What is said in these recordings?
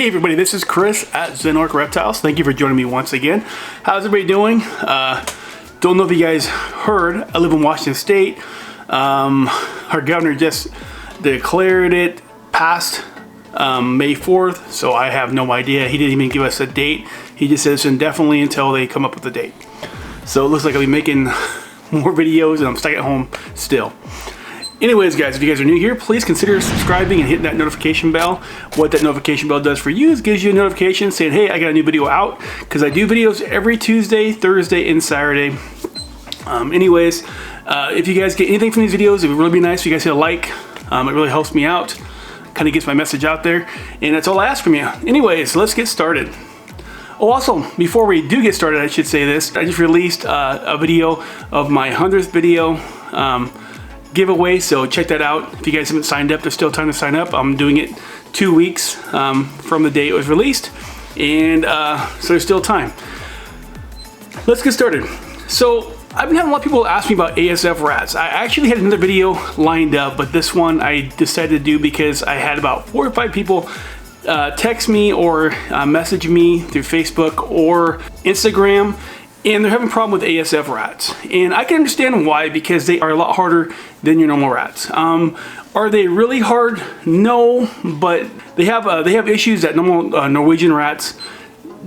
Hey everybody, this is Chris at Zenorc Reptiles. Thank you for joining me once again. How's everybody doing? Don't know if you guys heard, I live in Washington State. Our governor just declared it past May 4th, so I have no idea. He didn't even give us a date. He just says indefinitely until they come up with a date. So it looks like I'll be making more videos and I'm stuck at home still. Anyways, guys, if you guys are new here, please consider subscribing and hitting that notification bell. What that notification bell does for you is gives you a notification saying, hey, I got a new video out, because I do videos every Tuesday, Thursday, and Saturday. If you guys get anything from these videos, it would really be nice if you guys hit a like. It really helps me out, kind of gets my message out there, and that's all I ask from you. Anyways, let's get started. Oh, also, before we do get started, I should say this. I just released a video of my 100th video giveaway, so check that out. If you guys haven't signed up, there's still time to sign up. I'm doing it 2 weeks from the day it was released, and so there's still time. Let's get started. So I've been having a lot of people ask me about ASF rats. I actually had another video lined up, but this one I decided to do because I had about 4 or 5 people text me or message me through Facebook or Instagram, and they're having a problem with ASF rats. And I can understand why, because they are a lot harder than your normal rats. Are they really hard? No, but they have issues that normal Norwegian rats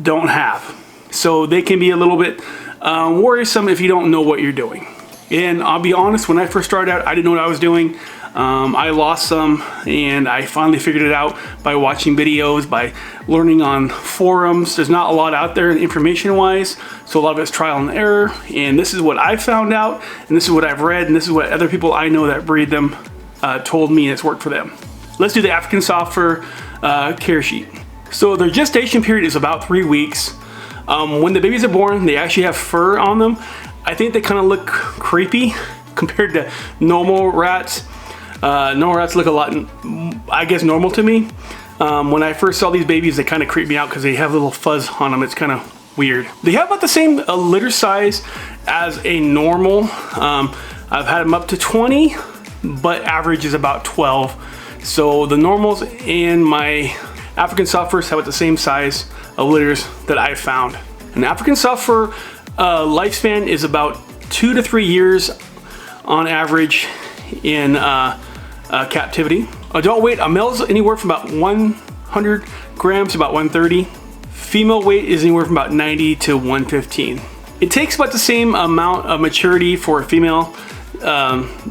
don't have. So they can be a little bit worrisome if you don't know what you're doing. And I'll be honest, when I first started out, I didn't know what I was doing. I lost some, and I finally figured it out by watching videos, by learning on forums. There's not a lot out there information-wise, so a lot of it's trial and error, and this is what I found out, and this is what I've read, and this is what other people I know that breed them told me, and it's worked for them. Let's do the African soft fur care sheet. So their gestation period is about 3 weeks. When the babies are born, they actually have fur on them. I think they kind of look creepy compared to normal rats. Normal rats look a lot, I guess, normal to me. When I first saw these babies, they kind of creeped me out because they have a little fuzz on them. It's kind of weird. They have about the same litter size as a normal. I've had them up to 20, but average is about 12. So the normals and my African soft furs have about the same size of litters that I've found. An African soft fur lifespan is about 2 to 3 years on average in captivity. Adult weight, a male's anywhere from about 100 grams to about 130. Female weight is anywhere from about 90 to 115. It takes about the same amount of maturity for a female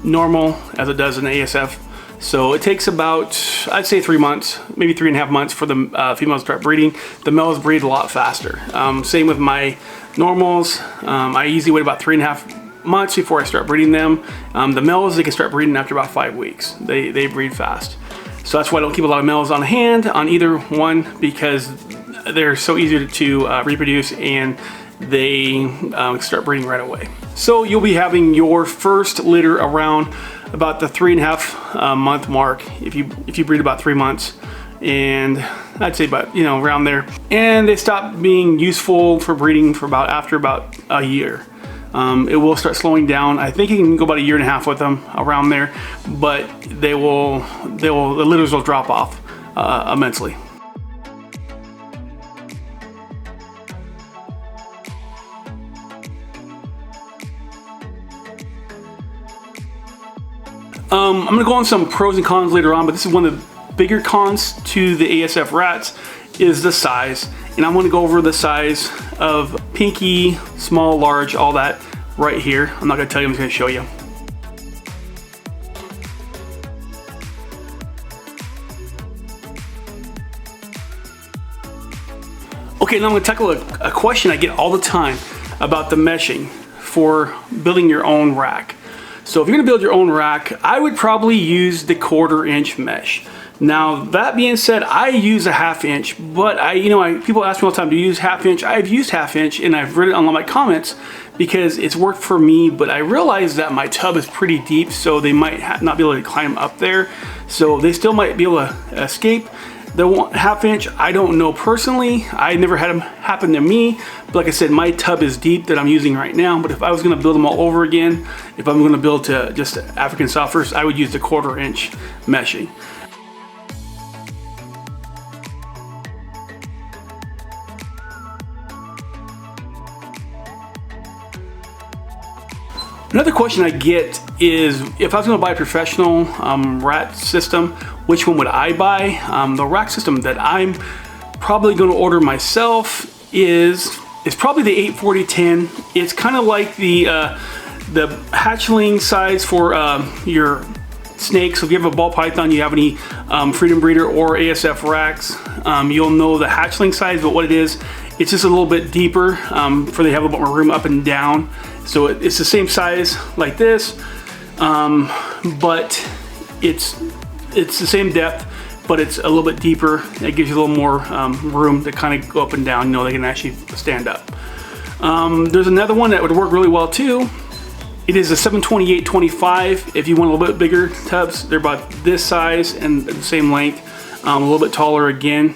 normal as it does an ASF. So it takes about, I'd say 3 months, maybe 3.5 months for the females to start breeding. The males breed a lot faster. Same with my normals. I usually wait about 3.5 months before I start breeding them. The males, they can start breeding after about 5 weeks. They breed fast. So that's why I don't keep a lot of males on hand on either one, because they're so easy to reproduce, and they start breeding right away. So you'll be having your first litter around about the 3.5 month mark if you breed about 3 months, and I'd say about around there. And they stop being useful for breeding for after about a year. It will start slowing down. I think you can go about 1.5 years with them around there, but the litters will drop off immensely. I'm gonna go on some pros and cons later on, but this is one of the bigger cons to the ASF rats is the size. And I'm gonna go over the size of pinky, small, large, all that right here. I'm not gonna tell you, I'm just gonna show you. Okay, now I'm gonna tackle a question I get all the time about the meshing for building your own rack. So if you're gonna build your own rack, I would probably use the 1/4 inch mesh. Now, that being said, I use a 1/2 inch, but people ask me all the time, do you use 1/2 inch? I've used 1/2 inch, and I've read it on all my comments because it's worked for me, but I realize that my tub is pretty deep, so they might not be able to climb up there. So they still might be able to escape. The 1/2 inch, I don't know personally. I never had them happen to me. But like I said, my tub is deep that I'm using right now. But if I was gonna build them all over again, if I'm gonna build to just African soft furs, I would use the 1/4 inch meshing. Another question I get is, if I was going to buy a professional rat system, which one would I buy? The rack system that I'm probably going to order myself is probably the 84010. It's kind of like the hatchling size for your snakes. So if you have a ball python, you have any Freedom Breeder or ASF racks, you'll know the hatchling size, but what it is, it's just a little bit deeper for they have a little bit more room up and down. So it's the same size like this, but it's the same depth, but it's a little bit deeper. It gives you a little more room to kind of go up and down. You know, they can actually stand up. There's another one that would work really well too. It is a 728-25. If you want a little bit bigger tubs, they're about this size and the same length, a little bit taller again.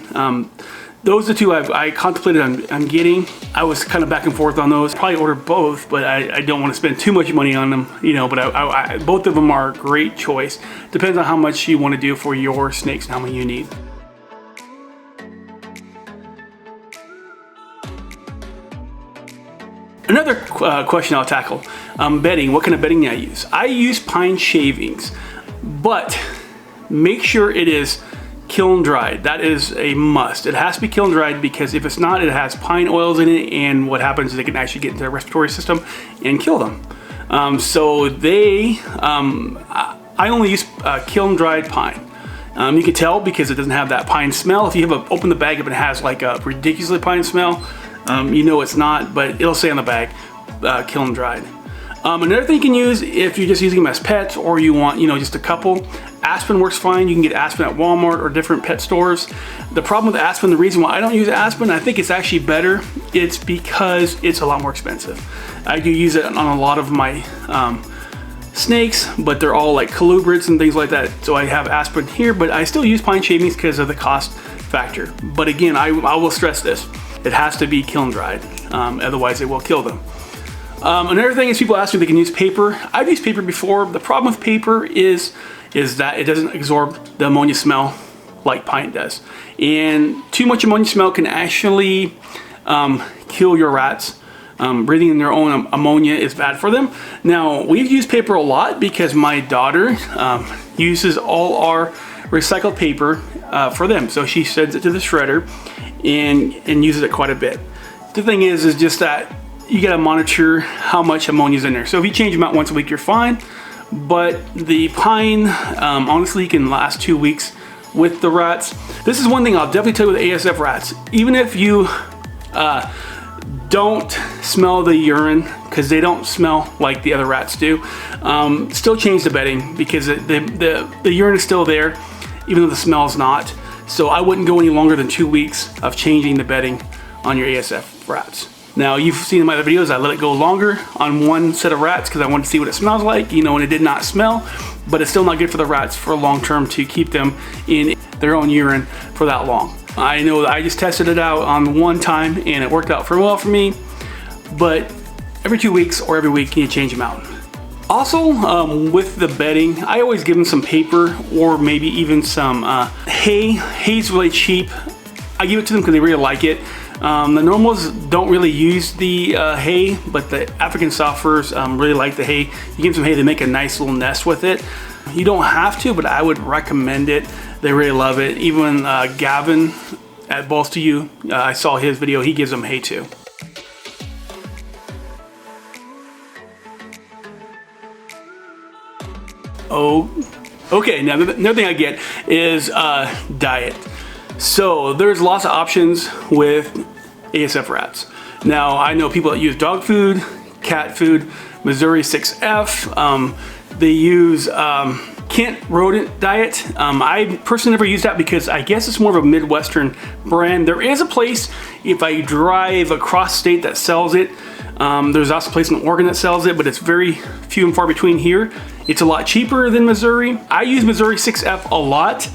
Those are the two I contemplated on getting. I was kind of back and forth on those. Probably order both, but I don't want to spend too much money on them, you know, but both of them are a great choice. Depends on how much you want to do for your snakes and how many you need. Another question I'll tackle, bedding. What kind of bedding do I use? I use pine shavings, but make sure it is kiln dried. That is a must. It has to be kiln dried, because if it's not, it has pine oils in it, and what happens is they can actually get into their respiratory system and kill them. So I only use kiln dried pine. You can tell because it doesn't have that pine smell. If you open the bag up and it has like a ridiculously pine smell, you know it's not, but it'll say on the bag, kiln dried. Another thing you can use if you're just using them as pets, or you want, you know, just a couple, Aspen works fine. You can get Aspen at Walmart or different pet stores. The problem with Aspen, the reason why I don't use Aspen, I think it's actually better, it's because it's a lot more expensive. I do use it on a lot of my snakes, but they're all like colubrids and things like that. So I have Aspen here, but I still use pine shavings because of the cost factor. But again, I will stress this. It has to be kiln dried, otherwise it will kill them. Another thing is, people ask me if they can use paper. I've used paper before. The problem with paper is that it doesn't absorb the ammonia smell like pine does. And too much ammonia smell can actually kill your rats. Breathing in their own ammonia is bad for them. Now, we've used paper a lot because my daughter uses all our recycled paper for them. So she sends it to the shredder and uses it quite a bit. The thing is just that you gotta monitor how much ammonia is in there. So if you change them out once a week, you're fine. But the pine, honestly, can last 2 weeks with the rats. This is one thing I'll definitely tell you with ASF rats. Even if you don't smell the urine, because they don't smell like the other rats do, still change the bedding, because the urine is still there, even though the smell is not. So I wouldn't go any longer than 2 weeks of changing the bedding on your ASF rats. Now, you've seen in my other videos, I let it go longer on one set of rats because I wanted to see what it smells like, you know, and it did not smell, but it's still not good for the rats for long term to keep them in their own urine for that long. I know that I just tested it out on one time and it worked out pretty well for me, but every 2 weeks or every week you change them out. Also, with the bedding, I always give them some paper or maybe even some hay. Hay's really cheap. I give it to them because they really like it. The normals don't really use the hay, but the African sofers really like the hay. You give them some hay, they make a nice little nest with it. You don't have to, but I would recommend it. They really love it. Even Gavin at Balls to You, I saw his video, he gives them hay too. Oh, okay, now another thing I get is diet. So there's lots of options with ASF rats. Now, I know people that use dog food, cat food, Missouri 6F. They use Kent rodent diet. I personally never used that because I guess it's more of a Midwestern brand. There is a place, if I drive across state, that sells it. There's also a place in Oregon that sells it, but it's very few and far between here. It's a lot cheaper than Missouri. I use Missouri 6F a lot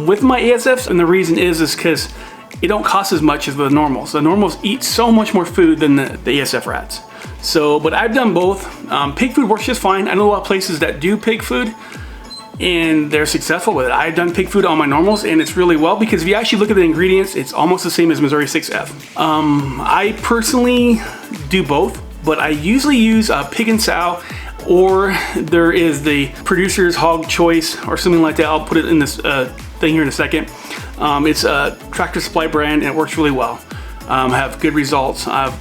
with my ASFs, and the reason is because it don't cost as much as the normals. The normals eat so much more food than the ASF rats. So, but I've done both. Pig food works just fine. I know a lot of places that do pig food and they're successful with it. I've done pig food on my normals and it's really well, because if you actually look at the ingredients, it's almost the same as Missouri 6F. I personally do both, but I usually use Pig and Sow, or there is the Producer's Hog Choice or something like that. I'll put it in this thing here in a second. It's a Tractor Supply brand and it works really well. Have good results. I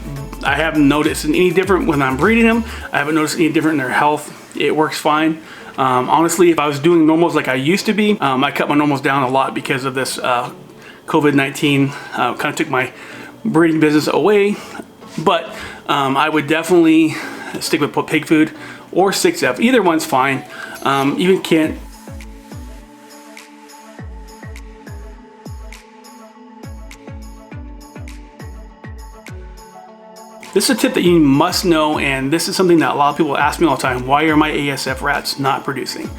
haven't noticed any different when I'm breeding them. I haven't noticed any different in their health. It works fine. Honestly, if I was doing normals like I used to be, I cut my normals down a lot because of this COVID-19. Kind of took my breeding business away, but I would definitely stick with pig food or 6F. Either one's fine. Even can't. This is a tip that you must know, and this is something that a lot of people ask me all the time. Why are my ASF rats not producing?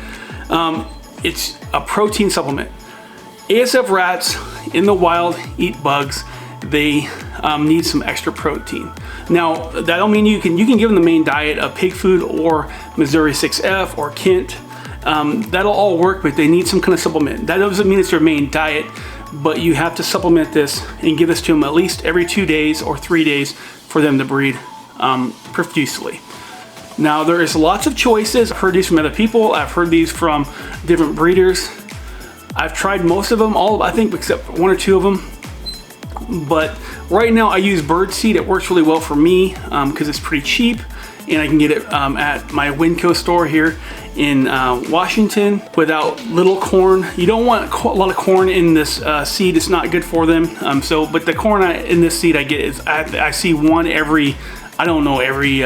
It's a protein supplement. ASF rats in the wild eat bugs. They need some extra protein. Now, that don't mean you can give them the main diet of pig food or Missouri 6F or Kent. That'll all work, but they need some kind of supplement. That doesn't mean it's their main diet, but you have to supplement this and give this to them at least every 2 days or 3 days for them to breed profusely. Now, there is lots of choices. I've heard these from other people. I've heard these from different breeders. I've tried most of them, all I think except 1 or 2 of them. But right now I use bird seed. It works really well for me because it's pretty cheap, and I can get it at my Winco store here in Washington without little corn. You don't want a lot of corn in this seed. It's not good for them. But the corn in this seed I get is I see one every, I don't know, every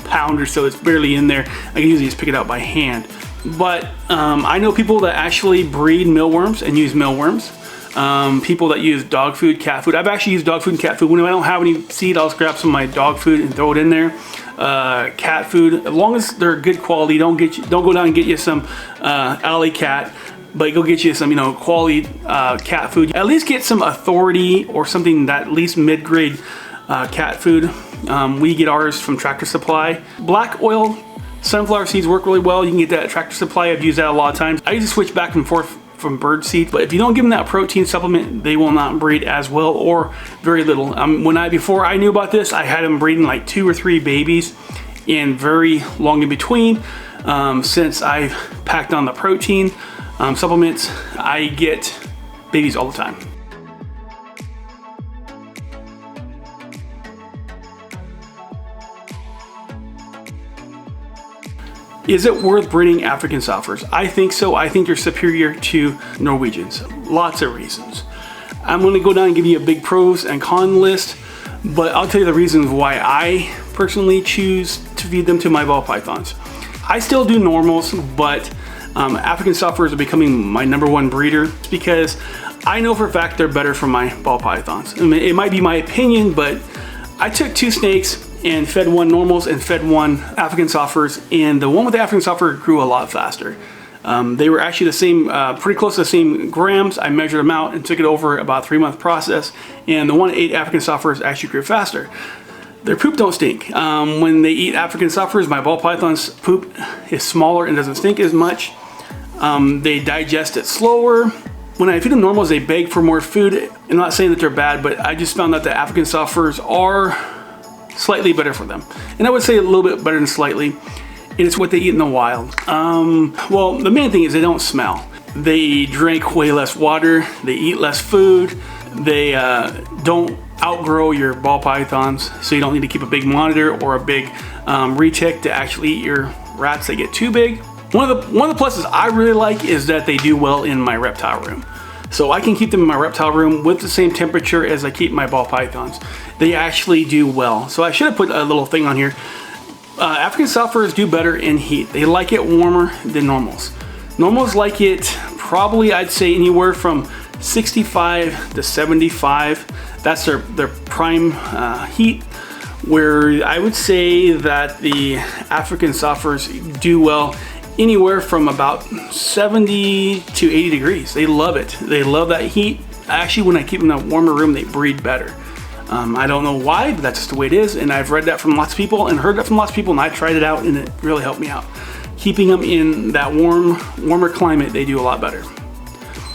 pound or so. It's barely in there. I can usually just pick it out by hand. But I know people that actually breed mealworms and use mealworms. People that use dog food, cat food. I've actually used dog food and cat food. When I don't have any seed, I'll just grab some of my dog food and throw it in there. Cat food, as long as they're good quality, don't go down and get you some alley cat, but go get you some, you know, quality cat food. At least get some Authority or something that at least mid-grade cat food. We get ours from Tractor Supply. Black oil sunflower seeds work really well. You can get that at Tractor Supply. I've used that a lot of times. I usually switch back and forth from bird seed, but if you don't give them that protein supplement, they will not breed as well or very little. Before I knew about this, I had them breeding like 2 or 3 babies and very long in between. Since I've packed on the protein supplements, I get babies all the time. Is it worth breeding African Softers? I think so. I think they're superior to Norwegians. Lots of reasons. I'm going to go down and give you a big pros and con list, but I'll tell you the reasons why I personally choose to feed them to my ball pythons. I still do normals, but African Softers are becoming my #1 breeder because I know for a fact they're better for my ball pythons. I mean, it might be my opinion, but I took 2 snakes and fed 1 normals and fed 1 African Softers, and the one with the African Softer grew a lot faster. They were actually the same, pretty close to the same grams. I measured them out and took it over about a 3-month process, and the one that ate African Softers actually grew faster. Their poop don't stink. When they eat African Softers, my ball python's poop is smaller and doesn't stink as much. They digest it slower. When I feed them normals, they beg for more food. I'm not saying that they're bad, but I just found that the African Softers are slightly better for them. And I would say a little bit better than slightly. And it's what they eat in the wild. Well, the main thing is they don't smell. They drink way less water. They eat less food. They don't outgrow your ball pythons, so you don't need to keep a big monitor or a big retic to actually eat your rats that get too big. One of the pluses I really like is that they do well in my reptile room. So I can keep them in my reptile room with the same temperature as I keep my ball pythons. They actually do well. So I should have put a little thing on here. African Softers do better in heat. They like it warmer than normals. Normals like it probably, I'd say, anywhere from 65 to 75. That's their prime heat, where I would say that the African Softers do well anywhere from about 70 to 80 degrees. They love it. They love that heat. Actually, when I keep them in a warmer room, they breed better. I don't know why, but that's just the way it is. And I've read that from lots of people and heard that from lots of people, and I tried it out and it really helped me out. Keeping them in that warmer climate, they do a lot better.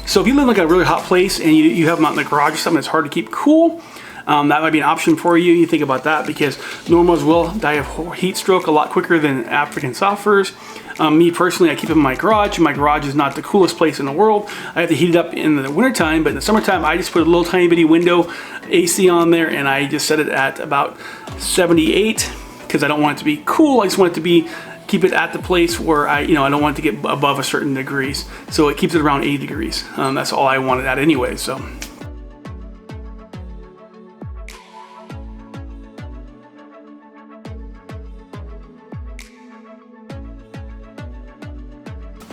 So if you live in like a really hot place and you have them out in the garage or something that's hard to keep cool, that might be an option for you. You think about that, because normals will die of heat stroke a lot quicker than African soft furs. Me personally, I keep it in my garage. My garage is not the coolest place in the world. I have to heat it up in the wintertime, but in the summertime, I just put a little tiny bitty window AC on there, and I just set it at about 78, because I don't want it to be cool. I just want it to keep it at the place where I don't want it to get above a certain degrees. So it keeps it around 80 degrees. That's all I want it at anyway, so.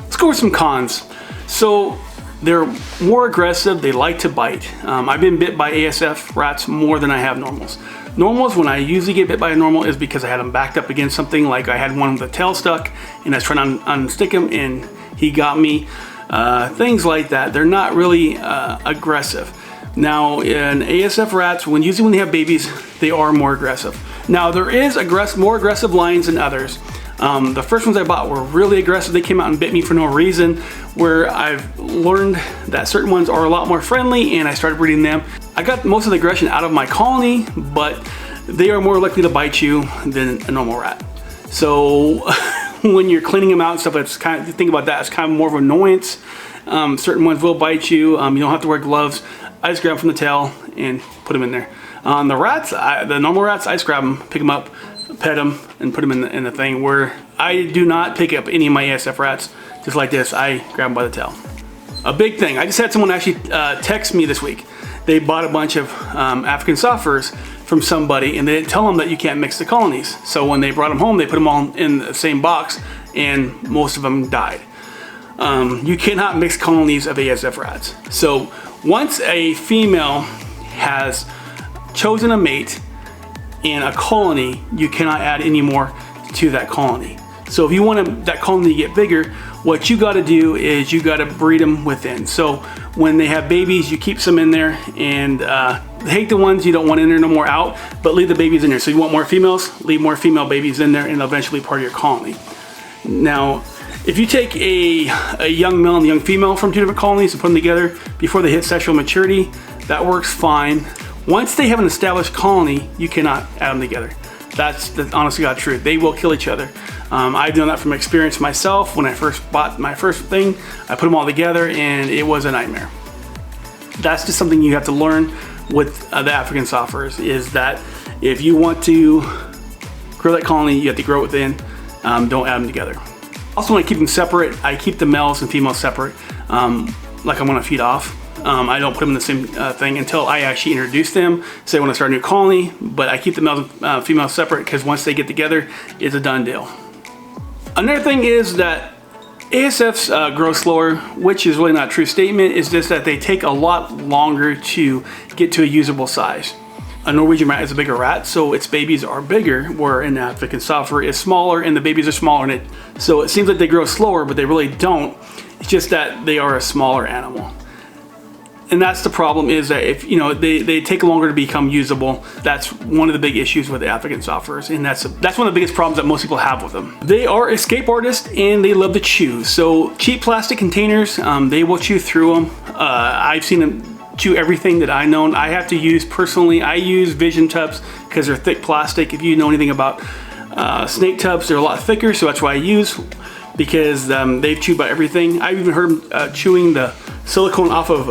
Let's go over some cons. So they're more aggressive, they like to bite. I've been bit by ASF rats more than I have normals. Normals, when I usually get bit by a normal, is because I had them backed up against something, like I had one with a tail stuck and I was trying to unstick him and he got me. Things like that. They're not really aggressive. Now in ASF rats, usually when they have babies, they are more aggressive. Now there is more aggressive lines than others. The first ones I bought were really aggressive. They came out and bit me for no reason, where I've learned that certain ones are a lot more friendly, and I started breeding them. I got most of the aggression out of my colony, but they are more likely to bite you than a normal rat. So when you're cleaning them out and stuff, it's kind of, think about that, it's kind of more of an annoyance. Certain ones will bite you. You don't have to wear gloves. I just grab them from the tail and put them in there. The rats, the normal rats, I just grab them, pick them up, pet them, and put them in the thing, where I do not pick up any of my ASF rats just like this. I grab them by the tail. A big thing, I just had someone actually text me this week. They bought a bunch of African soft furs from somebody, and they didn't tell them that you can't mix the colonies. So when they brought them home, they put them all in the same box, and most of them died. You cannot mix colonies of ASF rats. So once a female has chosen a mate in a colony, you cannot add any more to that colony. So if you want that colony to get bigger, what you got to do is you got to breed them within. So when they have babies, you keep some in there, and hate the ones you don't want in there no more out, but leave the babies in there. So you want more females, leave more female babies in there, and they'll eventually be part of your colony. Now, if you take a young male and a young female from two different colonies and put them together before they hit sexual maturity, that works fine. Once they have an established colony, you cannot add them together. That's the honest to God truth. They will kill each other. I've done that from experience myself. When I first bought my first thing, I put them all together and it was a nightmare. That's just something you have to learn with the African soft furs, is that if you want to grow that colony, you have to grow it within. Don't add them together. Also, when I keep them separate, I keep the males and females separate, like I'm gonna feed off. I don't put them in the same thing until I actually introduce them, say when I start a new colony, but I keep the males and females separate, because once they get together, it's a done deal. Another thing is that ASFs grow slower, which is really not a true statement. It's just that they take a lot longer to get to a usable size. A Norwegian rat is a bigger rat, so its babies are bigger, where an African soft fur is smaller and the babies are smaller in it. So it seems like they grow slower, but they really don't. It's just that they are a smaller animal. And that's the problem, is that if they take longer to become usable. That's one of the big issues with the African soft furs, and that's one of the biggest problems that most people have with them. They are escape artists, and they love to chew. So cheap plastic containers, they will chew through them. I've seen them chew everything that I know. I have to use, personally, I use Vision tubs because they're thick plastic. If you know anything about snake tubs, they're a lot thicker, so that's why I use, because they've chewed by everything. I've even heard them chewing the silicone off of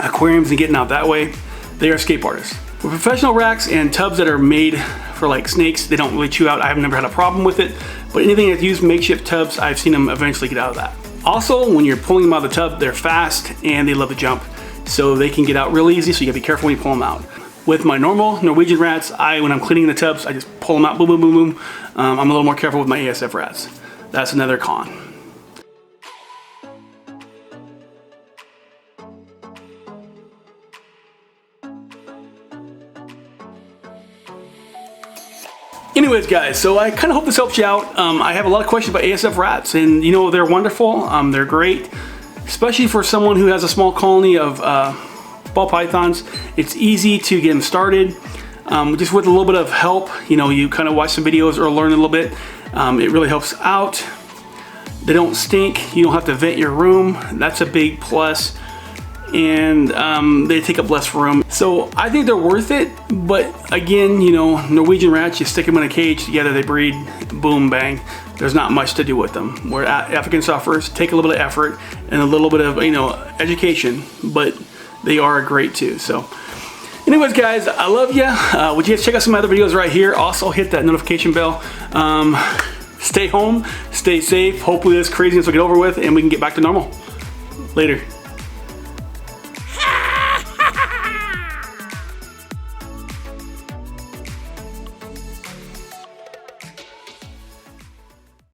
aquariums and getting out that way. They are escape artists. With professional racks and tubs that are made for like snakes, they don't really chew out. I've never had a problem with it, but anything that use makeshift tubs, I've seen them eventually get out of that. Also, when you're pulling them out of the tub, they're fast and they love to jump, so they can get out real easy, so you gotta be careful when you pull them out. With my normal Norwegian rats, when I'm cleaning the tubs, I just pull them out, boom, boom, boom, boom. I'm a little more careful with my ASF rats. That's another con. Anyways, guys, so I kind of hope this helps you out. I have a lot of questions about ASF rats, and they're wonderful. They're great, especially for someone who has a small colony of ball pythons. It's easy to get them started, just with a little bit of help. You kind of watch some videos or learn a little bit. It really helps out. They don't stink. You don't have to vent your room. That's a big plus. and they take up less room. So I think they're worth it, but again, you know, Norwegian rats, you stick them in a cage together, they breed, boom, bang. There's not much to do with them. Where African sufferers take a little bit of effort and a little bit of, you know, education, but they are great too. So anyways, guys, I love you. Would you guys check out some other videos right here? Also hit that notification bell. Stay home, stay safe. Hopefully this craziness will get over with and we can get back to normal. Later.